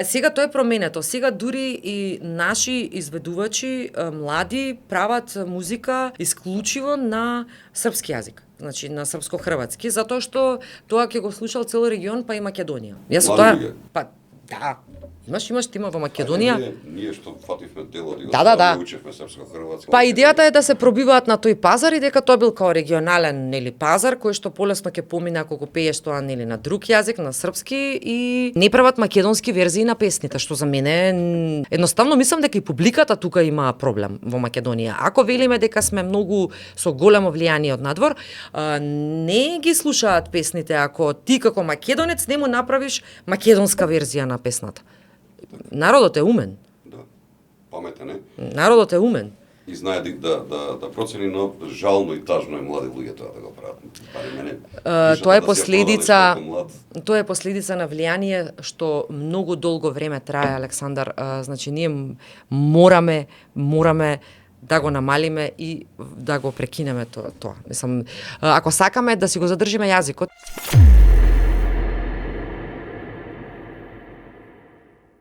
Сега тоа е променето. Сега дури и наши изведувачи млади прават музика исклучиво на српски јазик. Значи на српско-хрватски, затоа што тоа ќе го слушал цел регион, па и Македонија. Јас Млади тоа луѓе? па да. Имаш тима во Македонија. Ние што фативме дело од Да. учевме српско-хрватски. Па идејата е да се пробиваат на тој пазар и дека тоа бил као регионален нели пазар кој што полесно ќе помине ако го пееш тоа нели на друг јазик, на српски и не прават македонски верзии на песните, што за мене едноставно мислам дека и публиката тука има проблем во Македонија. Ако велиме дека сме многу со големо влијание од надвор, не ги слушаат песните ако ти како македонец не му направиш македонска верзија на песната. Народот е умен. Да. Паметен е. Народот е умен. И знае да процени, но жално и тажно е млади луѓе тоа да го прават. Барем мене. Тоа е последица на влијание што многу долго време трае, Александар. Значи ние мораме да го намалиме и да го прекинеме тоа. Мислам, ако сакаме да си го задржиме јазикот,